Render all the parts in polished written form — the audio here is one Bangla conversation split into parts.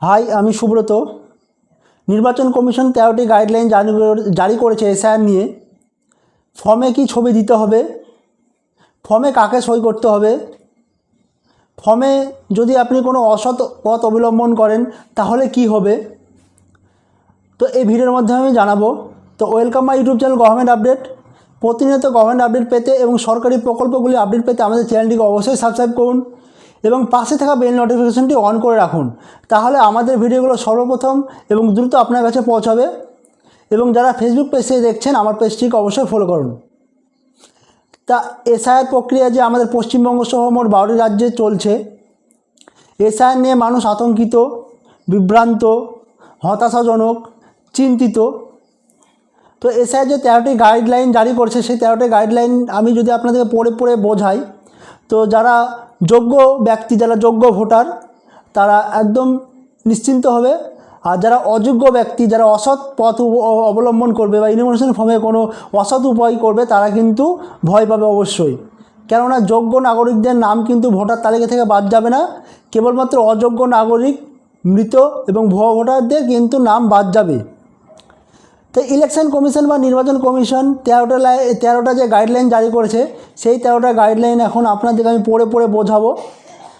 হাই, আমি সুব্রত। নির্বাচন কমিশন 13টি গাইডলাইন জারি করেছে এসআইআর নিয়ে। ফর্মে কি ছবি দিতে হবে, ফর্মে কাকে সই করতে হবে, ফর্মে যদি আপনি কোনো অসৎ পথ অবলম্বন করেন তাহলে কি হবে, তো এই ভিডিওর মাধ্যমে আমি জানাবো। তো welcome my YouTube channel government update. প্রতিনিয়ত গভর্নমেন্ট আপডেট পেতে এবং সরকারি প্রকল্পগুলি আপডেট পেতে আমাদের চ্যানেলটিকে অবশ্যই সাবস্ক্রাইব করুন এবং পাশে থাকা বেল নোটিফিকেশনটি অন করে রাখুন। তাহলে আমাদের ভিডিওগুলো সর্বপ্রথম এবং দ্রুত আপনার কাছে পৌঁছাবে। এবং যারা ফেসবুক পেজ থেকে দেখছেন, আমার পেজটিকে অবশ্যই ফলো করুন। তা এসআইআর প্রক্রিয়া যে আমাদের পশ্চিমবঙ্গ সহ মোট 12টি রাজ্যে চলছে, এসআইআর নিয়ে মানুষ আতঙ্কিত, বিভ্রান্ত, হতাশাজনক, চিন্তিত। তো এসআইআর যে 13টি গাইডলাইন জারি করছে, সেই 13টি গাইডলাইন আমি যদি আপনাদেরকে পড়ে পড়ে বোঝাই, তো যারা যোগ্য ব্যক্তি, যারা যোগ্য ভোটার, তারা একদম নিশ্চিন্ত হবে। আর যারা অযোগ্য ব্যক্তি, যারা অসৎ পথ অবলম্বন করবে বা ইনফরমেশন ফর্মে কোনো অসৎ উপায় করবে, তারা কিন্তু ভয় পাবে অবশ্যই। কেননা যোগ্য নাগরিকদের নাম কিন্তু ভোটার তালিকা থেকে বাদ যাবে না, কেবলমাত্র অযোগ্য নাগরিক, মৃত এবং ভুয়া ভোটারদের কিন্তু নাম বাদ যাবে। তো ইলেকশন কমিশন বা নির্বাচন কমিশন 13টা যে গাইডলাইন জারি করেছে, সেই 13টা গাইডলাইন এখন আপনাদেরকে আমি পড়ে পড়ে বোঝাবো।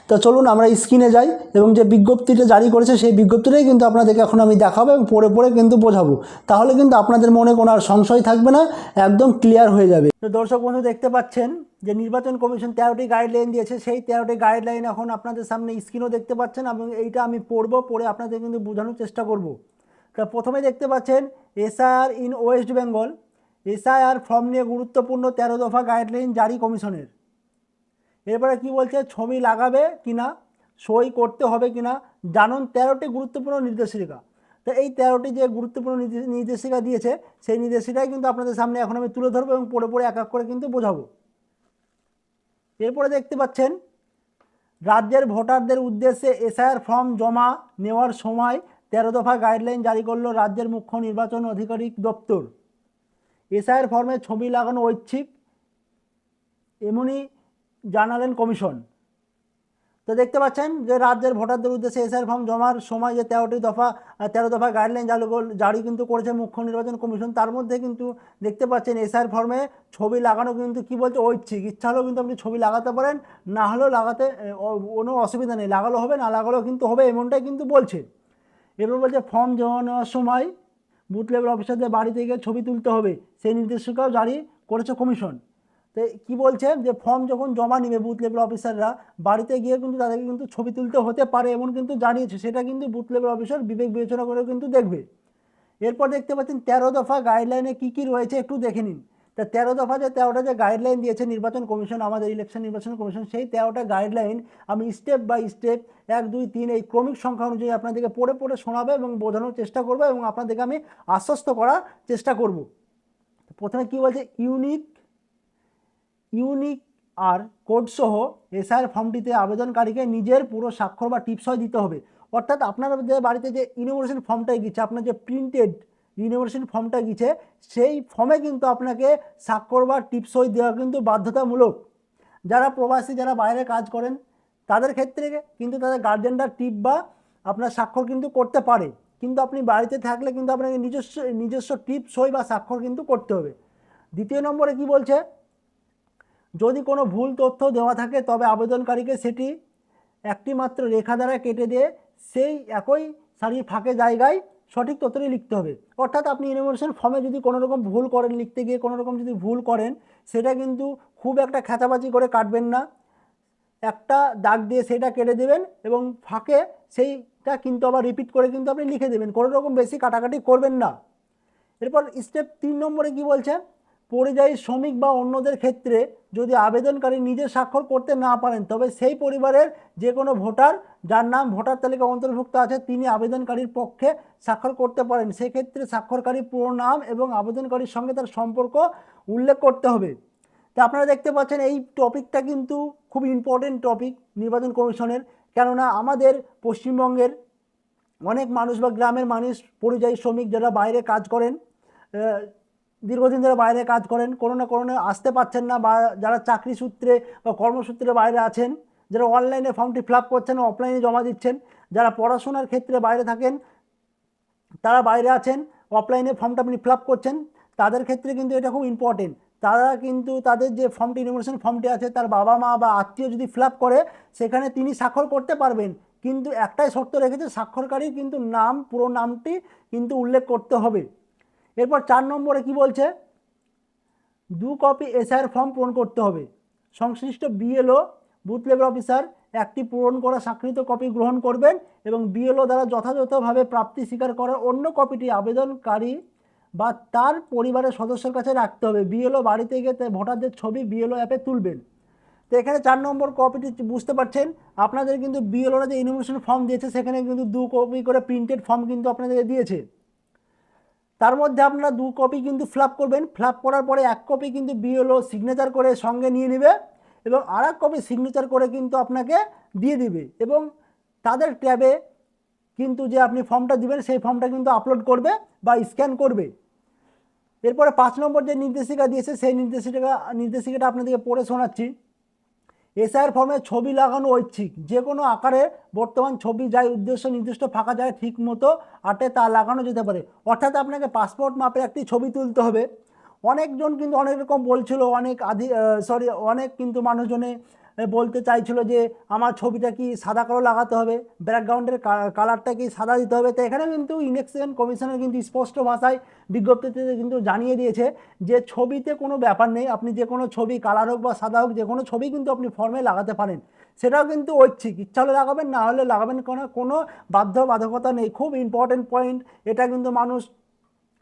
তো চলুন আমরা স্ক্রিনে যাই এবং যে বিজ্ঞপ্তিটা জারি করেছে সেই বিজ্ঞপ্তিটাই কিন্তু আপনাদেরকে এখন আমি দেখাবো এবং পড়ে পড়ে কিন্তু বোঝাবো। তাহলে কিন্তু আপনাদের মনে কোনো আর সংশয় থাকবে না, একদম ক্লিয়ার হয়ে যাবে। তো দর্শক বন্ধু, দেখতে পাচ্ছেন যে নির্বাচন কমিশন 13টি গাইডলাইন দিয়েছে। সেই 13টি গাইডলাইন এখন আপনাদের সামনে স্ক্রিনও দেখতে পাচ্ছেন এবং এইটা আমি পড়ে আপনাদের কিন্তু বোঝানোর চেষ্টা করব। তা প্রথমে দেখতে পাচ্ছেন SIR in West Bengal. SIR form নিয়ে গুরুত্বপূর্ণ 13 দফা গাইডলাইন জারি কমিশনের। এরপরে কি বলছে, ছবি লাগাবে কিনা, সই করতে হবে কিনা জানুন 13টি গুরুত্বপূর্ণ নির্দেশিকা। তো এই 13টি যে গুরুত্বপূর্ণ নির্দেশিকা দিয়েছে, সেই নির্দেশিকাই কিন্তু আপনাদের সামনে এখন আমি তুলে ধরবো এবং পড়ে পড়ে এক এক করে কিন্তু বোঝাবো। এরপরে দেখতে পাচ্ছেন রাজ্যের ভোটারদের উদ্দেশ্যে এসআইআর ফর্ম জমা নেওয়ার সময় 13 দফা গাইডলাইন জারি করল রাজ্যের মুখ্য নির্বাচন আধিকারিক দপ্তর। এসআইআর ফর্মে ছবি লাগানো ঐচ্ছিক, এমনই জানালেন কমিশন। তো দেখতে পাচ্ছেন যে রাজ্যের ভোটারদের উদ্দেশ্যে এসআইআর ফর্ম জমার সময় যে 13 দফা গাইডলাইন জারি কিন্তু করেছে মুখ্য নির্বাচন কমিশন। তার মধ্যে কিন্তু দেখতে পাচ্ছেন এসআইআর ফর্মে ছবি লাগানো কিন্তু কি বলছে, ঐচ্ছিক। ইচ্ছা হলেও কিন্তু আপনি ছবি লাগাতে পারেন, না হলেও লাগাতে কোনো অসুবিধা নেই, লাগালো হবে না লাগালেও কিন্তু হবে, এমনটাই কিন্তু বলছে। এরপর বলছে ফর্ম জমা নেওয়ার সময় বুথ লেভেল অফিসারদের বাড়িতে গিয়ে ছবি তুলতে হবে, সেই নির্দেশিকাও জারি করেছে কমিশন। তো কী বলছে, যে ফর্ম যখন জমা নেবে বুথ লেভেল অফিসাররা, বাড়িতে গিয়ে কিন্তু তাদেরকে কিন্তু ছবি তুলতে হতে পারে এমন কিন্তু জানিয়েছে। সেটা কিন্তু বুথ লেভেল অফিসার বিবেক বিবেচনা করে কিন্তু দেখবে। এরপর দেখতে পাচ্ছেন 13 দফা গাইডলাইনে কী কী রয়েছে একটু দেখে নিন। তা 13 দফা যে 13টা যে গাইডলাইন দিয়েছে নির্বাচন কমিশন, আমাদের নির্বাচন কমিশন, সেই 13টা গাইডলাইন আমি স্টেপ বাই স্টেপ 1, 2, 3 এই ক্রমিক সংখ্যা অনুযায়ী আপনাদেরকে পড়ে পড়ে শোনাবো এবং বোঝানোর চেষ্টা করবো এবং আপনাদেরকে আমি আশ্বস্ত করার চেষ্টা করব। প্রথমে কি বলছে, ইউনিক আর কোডসহ এসআইআর ফর্মটিতে আবেদনকারীকে নিজের পুরো স্বাক্ষর বা টিপসই দিতে হবে। অর্থাৎ আপনার যে বাড়িতে যে ইউনিভার্সিটি ফর্মটা গিয়েছে, আপনার যে প্রিন্টেড ইউনিভার্সিটি ফর্মটা গিয়েছে, সেই ফর্মে কিন্তু আপনাকে স্বাক্ষর বা টিপসই দেওয়া কিন্তু বাধ্যতামূলক। যারা প্রবাসী, যারা বাইরে কাজ করেন, তাদের ক্ষেত্রে কিন্তু তাদের গার্জেনরা টিপ বা আপনার স্বাক্ষর কিন্তু করতে পারে, কিন্তু আপনি বাড়িতে থাকলে কিন্তু আপনাকে নিজস্ব টিপ সই বা স্বাক্ষর কিন্তু করতে হবে। দ্বিতীয় নম্বরে কি বলছে, যদি কোনো ভুল তথ্য দেওয়া থাকে তবে আবেদনকারীকে সেটি একটি মাত্র রেখা দ্বারা কেটে দিয়ে সেই একই সারির ফাঁকে জায়গায় সঠিক তথ্যটি লিখতে হবে। অর্থাৎ আপনি ইনফরমেশন ফর্মে যদি কোনো রকম ভুল করেন, লিখতে গিয়ে কোনো রকম যদি ভুল করেন, সেটা কিন্তু খুব একটা খেঁচাবাজি করে কাটবেন না, একটা দাগ দিয়ে সেটা কেটে দেবেন এবং ফাঁকে সেইটা কিন্তু আবার রিপিট করে কিন্তু আপনি লিখে দেবেন, কোনো রকম বেশি কাটাকাটি করবেন না। এরপর স্টেপ 3 নম্বরে কি বলছে, পরিযায়ী শ্রমিক বা অন্যদের ক্ষেত্রে যদি আবেদনকারী নিজে স্বাক্ষর করতে না পারেন, তবে সেই পরিবারের যে কোনো ভোটার যার নাম ভোটার তালিকা অন্তর্ভুক্ত আছে তিনি আবেদনকারীর পক্ষে স্বাক্ষর করতে পারেন। সেক্ষেত্রে স্বাক্ষরকারীর পুরো নাম এবং আবেদনকারীর সঙ্গে তার সম্পর্ক উল্লেখ করতে হবে। তা আপনারা দেখতে পাচ্ছেন এই টপিকটা কিন্তু খুব ইম্পর্টেন্ট টপিক নির্বাচন কমিশনের। কেননা আমাদের পশ্চিমবঙ্গের অনেক মানুষ বা গ্রামের মানুষ পরিযায়ী শ্রমিক যারা বাইরে কাজ করেন, দীর্ঘদিন ধরে বাইরে কাজ করেন, কোনো না কোনো আসতে পারছেন না, বা যারা চাকরি সূত্রে বা কর্মসূত্রে বাইরে আছেন, যারা অনলাইনে ফর্মটি ফিল আপ করছেন, অফলাইনে জমা দিচ্ছেন, যারা পড়াশোনার ক্ষেত্রে বাইরে থাকেন, তারা বাইরে আছেন, অফলাইনে ফর্মটা আপনি ফিল আপ করছেন, তাদের ক্ষেত্রে কিন্তু এটা খুব ইম্পর্টেন্ট। তারা কিন্তু তাদের যে ফর্মটি, ইনফরমেশন ফর্মটি আছে, তার বাবা মা বা আত্মীয় যদি ফিল আপ করে, সেখানে তিনি স্বাক্ষর করতে পারবেন, কিন্তু একটাই শর্ত রেখেছে, স্বাক্ষরকারীর কিন্তু নাম, পুরো নামটি কিন্তু উল্লেখ করতে হবে। এরপর 4 নম্বরে কি বলছে, 2 কপি এসআইআর ফর্ম পূরণ করতে হবে। সংশ্লিষ্ট বিএলও বুথ লেভেল অফিসার একটি পূরণ করা স্বাক্ষরিত কপি গ্রহণ করবেন এবং বিএলও দ্বারা যথাযথভাবে প্রাপ্তি স্বীকার করার অন্য কপিটি আবেদনকারী বা তার পরিবারের সদস্যের কাছে রাখতে হবে। বিএলও বাড়িতে গিয়ে ভোটারদের ছবি বিএলও অ্যাপে তুলবেন। তো এখানে 4 নম্বর কপিটি বুঝতে পারছেন, আপনাদের কিন্তু বিএলওরা যে ইনফরমেশন ফর্ম দিয়েছে, সেখানে কিন্তু 2 কপি করে প্রিন্টেড ফর্ম কিন্তু আপনাদেরকে দিয়েছে। তার মধ্যে আপনারা 2 কপি কিন্তু ফিল আপ করবেন। ফিল আপ করার পরে 1 কপি কিন্তু বিএলও সিগনেচার করে সঙ্গে নিয়ে নেবে এবং আর 1 কপি সিগনেচার করে কিন্তু আপনাকে দিয়ে দিবে এবং তাদের ট্যাবে কিন্তু যে আপনি ফর্মটা দিবেন, সেই ফর্মটা কিন্তু আপলোড করবে বা স্ক্যান করবে। এরপরে 5 নম্বর যে নির্দেশিকা দিয়েছে, সেই নির্দেশিকাটা আপনাদেরকে পড়ে শোনাচ্ছি। এসআইআর ফর্মে ছবি লাগানো ঐচ্ছিক, যে কোনো আকারে বর্তমান ছবি যাই উদ্দেশ্য নির্দিষ্ট ফাঁকা জায়গায় ঠিক মতো আটে তা লাগানো যেতে পারে। অর্থাৎ আপনাকে পাসপোর্ট মাপের একটি ছবি তুলতে হবে। অনেকজন কিন্তু অনেক রকম বলছিল, অনেক কিন্তু মানুষজনে বলতে চাইছিল যে আমার ছবিটা কি সাদা কালো লাগাতে হবে, ব্যাকগ্রাউন্ডের কালারটা কি সাদা দিতে হবে। তো এখানে কিন্তু ইলেকশন কমিশনের কিন্তু স্পষ্ট ভাষায় বিজ্ঞপ্তিতে কিন্তু জানিয়ে দিয়েছে যে ছবিতে কোনো ব্যাপার নেই, আপনি যে কোনো ছবি, কালার হোক বা সাদা হোক, যে কোনো ছবি কিন্তু আপনি ফর্মে লাগাতে পারেন। সেটাও কিন্তু ঐচ্ছিক, ইচ্ছা হলে লাগাবেন, না হলে লাগাবেন, কোনো বাধ্যবাধকতা নেই। খুব ইম্পর্টেন্ট পয়েন্ট এটা, কিন্তু মানুষ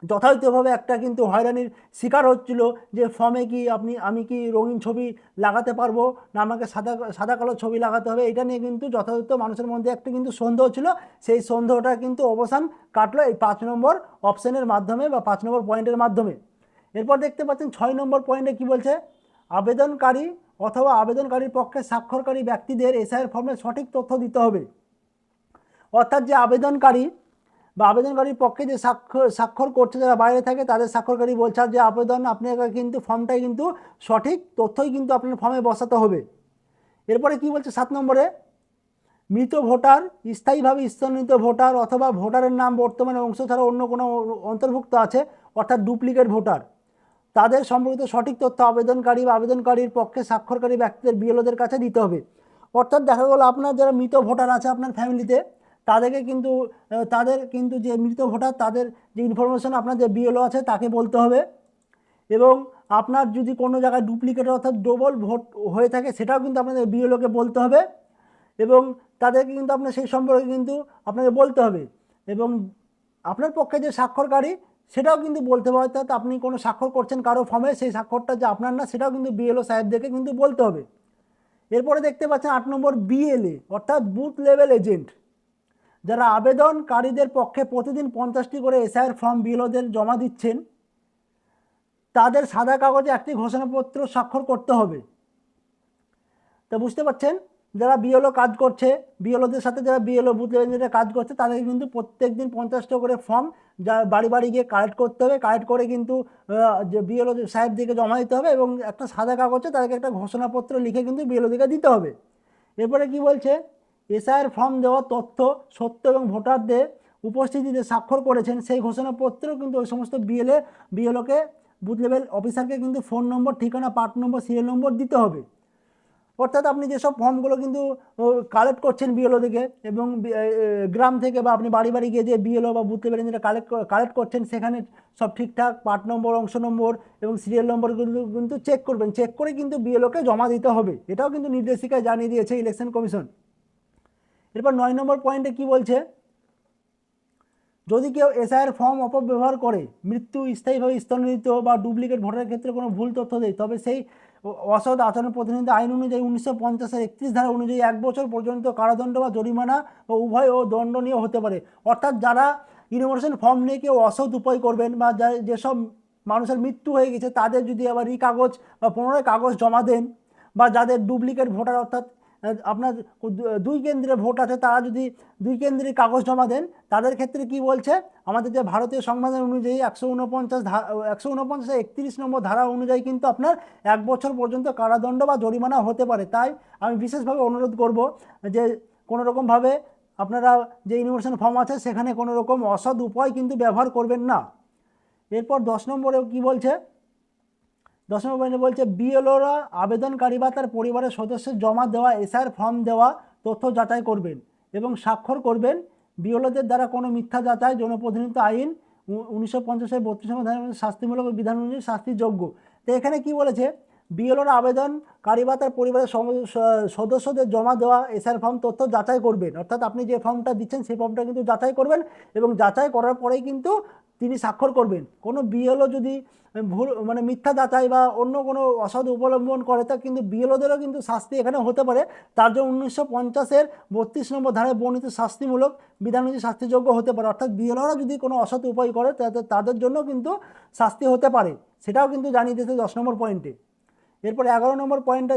যথাযথভাবে একটা কিন্তু হয়রানির শিকার হচ্ছিল যে ফর্মে কি আমি কি রঙিন ছবি লাগাতে পারবো না আমাকে সাদা সাদা কালো ছবি লাগাতে হবে, এটা নিয়ে কিন্তু যথাযথ মানুষের মধ্যে একটা কিন্তু সন্দেহ ছিল। সেই সন্দেহটা কিন্তু অবসান কাটলো এই 5 নম্বর অপশানের মাধ্যমে বা 5 নম্বর পয়েন্টের মাধ্যমে। এরপর দেখতে পাচ্ছেন 6 নম্বর পয়েন্টে কি বলছে, আবেদনকারী অথবা আবেদনকারীর পক্ষে স্বাক্ষরকারী ব্যক্তিদের এসআইআর ফর্মে সঠিক তথ্য দিতে হবে। অর্থাৎ যে আবেদনকারী বা আবেদনকারীর পক্ষে যে স্বাক্ষর করছে, যারা বাইরে থাকে, তাদের স্বাক্ষরকারী বলছে যে আবেদন আপনাকে কিন্তু ফর্মটাই কিন্তু সঠিক তথ্যই কিন্তু আপনার ফর্মে বসাতে হবে। এরপরে কি বলছে 7 নম্বরে, মৃত ভোটার, স্থায়ীভাবে স্থগিত ভোটার অথবা ভোটারের নাম বর্তমানে অংশ ছাড়া অন্য কোনো অন্তর্ভুক্ত আছে, অর্থাৎ ডুপ্লিকেট ভোটার, তাদের সম্পর্কিত সঠিক তথ্য আবেদনকারী বা আবেদনকারীর পক্ষে স্বাক্ষরকারী ব্যক্তিদের বিএলওদের কাছে দিতে হবে। অর্থাৎ দেখা গেল আপনার যারা মৃত ভোটার আছে আপনার ফ্যামিলিতে, তাদের কিন্তু যে মৃত ভোটার, তাদের যে ইনফরমেশন আপনার যে বিএলও আছে তাকে বলতে হবে। এবং আপনার যদি কোনো জায়গায় ডুপ্লিকেট অর্থাৎ ডবল ভোট হয়ে থাকে, সেটাও কিন্তু আপনাদের বিএলওকে বলতে হবে এবং তাদেরকে কিন্তু আপনার সেই সম্পর্কে কিন্তু আপনাকে বলতে হবে। এবং আপনার পক্ষে যে স্বাক্ষরকারী, সেটাও কিন্তু বলতে হবে। অর্থাৎ আপনি কোনো স্বাক্ষর করছেন কারো ফর্মে, সেই স্বাক্ষরটা যে আপনার না, সেটাও কিন্তু বিএলও সাহেবদেরকে কিন্তু বলতে হবে। এরপরে দেখতে পাচ্ছেন 8 নম্বর বিএলএ, অর্থাৎ বুথ লেভেল এজেন্ট, যারা আবেদনকারীদের পক্ষে প্রতিদিন 50টি করে এসআইআর ফর্ম বিএলওদের জমা দিচ্ছেন, তাদের সাদা কাগজে একটি ঘোষণাপত্র স্বাক্ষর করতে হবে। তো বুঝতে পারছেন, যারা বিএলও কাজ করছে, বিএলওদের সাথে যারা বিএলও বুথ লেভেলে কাজ করছে, তাদেরকে কিন্তু প্রত্যেক দিন 50টা করে ফর্ম যা বাড়ি বাড়ি গিয়ে কালেক্ট করতে হবে। কালেক্ট করে কিন্তু যে বিএলও সাহেবদিকে জমা দিতে হবে এবং একটা সাদা কাগজে তাদেরকে একটা ঘোষণাপত্র লিখে কিন্তু বিএলওদিকে দিতে হবে। এরপরে কি বলছে, এসআইআর ফর্ম দেওয়া তথ্য সত্য এবং ভোটারদের উপস্থিতিতে স্বাক্ষর করেছেন সেই ঘোষণাপত্র কিন্তু ওই সমস্ত বিএলওকে বুথ লেভেল অফিসারকে কিন্তু ফোন নম্বর, ঠিকানা, পার্ট নম্বর, সিরিয়াল নম্বর দিতে হবে। অর্থাৎ আপনি যেসব ফর্মগুলো কিন্তু কালেক্ট করছেন বিএলও থেকে এবং গ্রাম থেকে, বা আপনি বাড়ি বাড়ি গিয়ে যে বিএলও বা বুথ লেভেলে যেটা কালেক্ট করছেন, সেখানে সব ঠিকঠাক পার্ট নম্বর, অংশ নম্বর এবং সিরিয়াল নম্বরগুলো কিন্তু চেক করবেন। চেক করে কিন্তু বিএলওকে জমা দিতে হবে। এটাও কিন্তু নির্দেশিকায় জানিয়ে দিয়েছে ইলেকশন কমিশন। এরপর 9 নম্বর পয়েন্টে কি বলছে, যদি কেউ এসআইআর ফর্ম অপব্যবহার করে, মৃত্যু, স্থায়ীভাবে স্থগিত বা ডুপ্লিকেট ভোটারের ক্ষেত্রে কোনো ভুল তথ্য দেয়, তবে সেই অসৎ আচরণ প্রতিনিধি আইন অনুযায়ী 1950-এর 31 ধারা অনুযায়ী 1 বছর পর্যন্ত কারাদণ্ড বা জরিমানা বা উভয় ও দণ্ডনীয় হতে পারে। অর্থাৎ যারা ইনফরমেশন ফর্ম নিয়ে কেউ অসৎ উপায় করবেন বা যেসব মানুষের মৃত্যু হয়ে গেছে, তাদের যদি আবার কাগজ বা পুনরায় কাগজ জমা দেন, বা যাদের ডুপ্লিকেট ভোটার অর্থাৎ আপনার 2 কেন্দ্রে ভোট আছে, তারা যদি 2 কেন্দ্রে কাগজ জমা দেন, তাদের ক্ষেত্রে কি বলছে, আমাদের যে ভারতীয় সংবিধান অনুযায়ী 149 নম্বর ধারা অনুযায়ী কিন্তু আপনার 1 বছর পর্যন্ত কারাদণ্ড বা জরিমানা হতে পারে। তাই আমি বিশেষভাবে অনুরোধ করব যে কোনো রকমভাবে আপনারা যে ইনফরমেশন ফর্ম আছে সেখানে কোনো রকম অসৎ উপায় কিন্তু ব্যবহার করবেন না। এরপর 10 নম্বরে কি বলছে, 10 নম্বর পয়েন্টে বলছে বিএলওরা আবেদনকারী বা তার পরিবারের সদস্যের জমা দেওয়া এসআইআর ফর্ম দেওয়া তথ্য যাচাই করবেন এবং স্বাক্ষর করবেন। বিএলওদের দ্বারা কোনো মিথ্যা যাচাই জনপ্রতিনিধিত্ব আইন 1950-এর 32 নম্বর ধারার শাস্তিমূলক বিধান অনুযায়ী শাস্তিযোগ্য। তো এখানে কি বলেছে, বিএলওরা আবেদনকারী বা তার পরিবারের সদস্যদের জমা দেওয়া এসআইআর ফর্ম তথ্য যাচাই করবেন, অর্থাৎ আপনি যে ফর্মটা দিচ্ছেন সেই ফর্মটা কিন্তু যাচাই করবেন এবং যাচাই করার পরেই কিন্তু তিনি স্বাক্ষর করবেন। কোনো বিএলও যদি ভুল মানে মিথ্যা যাচাই বা অন্য কোনো অসৎ অবলম্বন করে, তা কিন্তু বিএলওদেরও কিন্তু শাস্তি এখানে হতে পারে। তার জন্য 1950-এর 32 নম্বর ধারায় বর্ণিত শাস্তিমূলক বিধান অনুযায়ী শাস্তিযোগ্য হতে পারে। অর্থাৎ বিএলওরা যদি কোনো অসৎ উপায় করে তাদের জন্য কিন্তু শাস্তি হতে পারে, সেটাও কিন্তু জানিয়ে দিয়েছে 10 নম্বর পয়েন্টে। এরপর 11 নম্বর পয়েন্টটা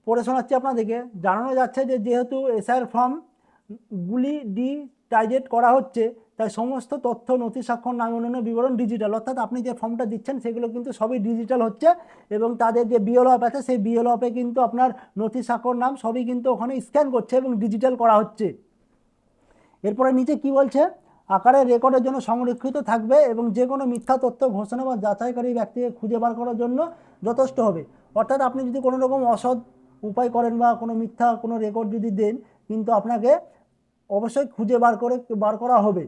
পড়ে শোনাচ্ছি আপনাদেরকে। জানানো যাচ্ছে যে যেহেতু এসআইআর ফর্মগুলি ডিজিটাইজেড করা হচ্ছে, তাই সমস্ত তথ্য, নথি, স্বাক্ষর, নাম, অন্যান্য বিবরণ ডিজিটাল। অর্থাৎ আপনি যে ফর্মটা দিচ্ছেন সেগুলো কিন্তু সবই ডিজিটাল হচ্ছে এবং তাদের যে বিএলও অ্যাপ আছে সেই বিএলও অ্যাপে কিন্তু আপনার নথি, স্বাক্ষর, নাম সবই কিন্তু ওখানে স্ক্যান করছে এবং ডিজিটাল করা হচ্ছে। এরপরে নিচে কি বলছে, আকারে রেকর্ডের জন্য সংরক্ষিত থাকবে এবং যে কোনো মিথ্যা তথ্য, ঘোষণা বা যাচাইকারী ব্যক্তিকে খুঁজে বার করার জন্য যথেষ্ট হবে। অর্থাৎ আপনি যদি কোনো রকম অসৎ উপায় করেন বা কোনো মিথ্যা কোনো রেকর্ড যদি দেন, কিন্তু আপনাকে অবশ্যই খুঁজে বার করা হবে।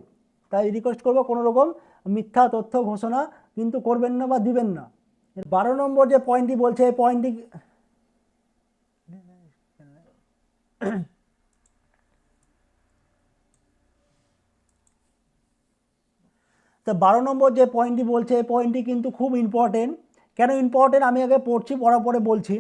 তাই রিকোয়েস্ট করবো কোনো রকম মিথ্যা তথ্য ঘোষণা কিন্তু করবেন না বা দিবেন না। 12 নম্বর যে পয়েন্টটি বলছে, এই পয়েন্টটি তো 12 নম্বর যে পয়েন্টটি বলছে এই পয়েন্টটি কিন্তু খুব ইম্পর্টেন্ট। কেন ইম্পর্টেন্ট আমি আগে পড়ার পরে বলছি।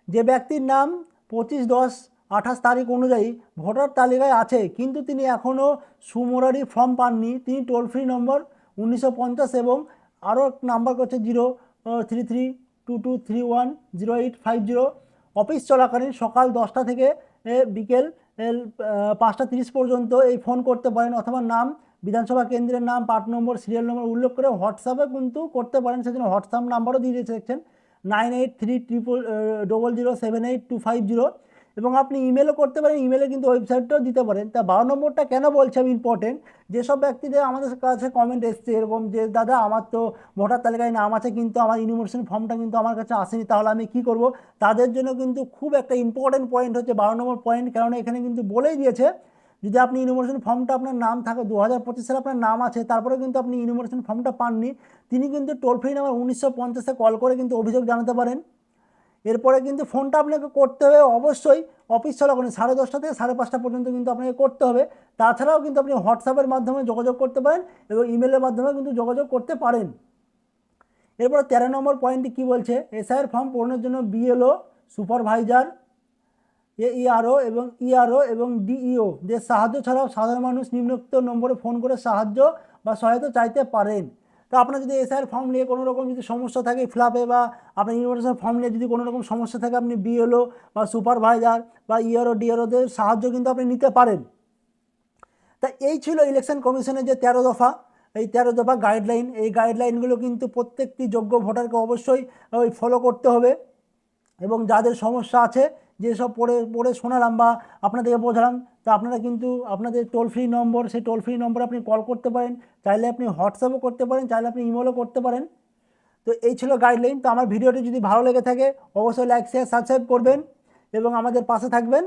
যে ব্যক্তির নাম 25/10/28 তারিখ অনুযায়ী ভোটার তালিকায় আছে কিন্তু তিনি এখনও সুমোরারি ফর্ম পাননি, তিনি টোল ফ্রি নম্বর 1950 এবং আরও নাম্বার করছে 03322310850 অফিস চলাকালীন সকাল 10টা থেকে বিকেল 5টা 30 পর্যন্ত এই ফোন করতে পারেন, অথবা নাম, বিধানসভা কেন্দ্রের নাম, পার্ট নম্বর, সিরিয়াল নম্বর উল্লেখ করে হোয়াটসঅ্যাপে কিন্তু করতে পারেন। সেজন্য হোয়াটসঅ্যাপ নাম্বারও দিয়ে দিয়েছে দেখছেন 983000782550 এবং আপনি ইমেলও করতে পারেন, ইমেলে কিন্তু ওয়েবসাইটটাও দিতে পারেন। তা 12 নম্বরটা কেন বলছি আমি ইম্পর্টেন্ট, যেসব ব্যক্তিদের আমাদের কাছে কমেন্ট এসছে এরকম যে দাদা আমার তো ভোটার তালিকায় নাম আছে কিন্তু আমার ইনফরমেশন ফর্মটা কিন্তু আমার কাছে আসেনি, তাহলে আমি কি করব, তাদের জন্য কিন্তু খুব একটা ইম্পর্টেন্ট পয়েন্ট হচ্ছে 12 নম্বর পয়েন্ট। কেননা এখানে কিন্তু বলেই দিয়েছে যদি আপনি ইনফরমেশন ফর্মটা আপনার নাম থাকে 2025 সালে আপনার নাম আছে, তারপরে কিন্তু আপনি ইনফরমেশন ফর্মটা পাননি, তিনি কিন্তু টোল ফ্রি নাম্বার 1950-এ কল করে কিন্তু অভিযোগ জানাতে পারেন। এরপরে কিন্তু ফোনটা আপনাকে করতে হবে অবশ্যই অফিস চলাকালীন 10:30 থেকে 5:30 পর্যন্ত কিন্তু আপনাকে করতে হবে। তাছাড়াও কিন্তু আপনি হোয়াটসঅ্যাপের মাধ্যমে যোগাযোগ করতে পারেন এবং ইমেলের মাধ্যমে কিন্তু যোগাযোগ করতে পারেন। এরপরে 13 নম্বর পয়েন্টটি কী বলছে, এসআইআর ফর্ম পূরণের জন্য বিএলও, সুপারভাইজার, ইআরও এবং ডিইও দের সাহায্য ছাড়াও সাধারণ মানুষ নিম্নোক্ত নম্বরে ফোন করে সাহায্য বা সহায়তা চাইতে পারেন। তো আপনার যদি এসআইআর ফর্ম নিয়ে কোনো রকম যদি সমস্যা থাকে ফিল-আপে, বা আপনার ইনফরমেশন ফর্ম নিয়ে যদি কোনো রকম সমস্যা থাকে, আপনি বিএলও বা সুপারভাইজার বা ডিআরওদের সাহায্য কিন্তু আপনি নিতে পারেন। তা এই ছিল ইলেকশন কমিশনের যে 13 দফা, এই 13 দফা গাইডলাইন। এই গাইডলাইনগুলো কিন্তু প্রত্যেকটি যোগ্য ভোটারকে অবশ্যই ফলো করতে হবে এবং যাদের সমস্যা আছে, যেসব পড়ে শোনালাম বা আপনাদেরকে বোঝালাম, তা আপনারা কিন্তু আপনাদের টোল ফ্রি নম্বর, সেই টোল ফ্রি নম্বরে আপনি কল করতে পারেন, চাইলে আপনি হোয়াটসঅ্যাপও করতে পারেন, চাইলে আপনি ইমেলও করতে পারেন। তো এই ছিল গাইডলাইন। তো আমার ভিডিওটি যদি ভালো লেগে থাকে অবশ্যই লাইক, শেয়ার, সাবস্ক্রাইব করবেন এবং আমাদের পাশে থাকবেন।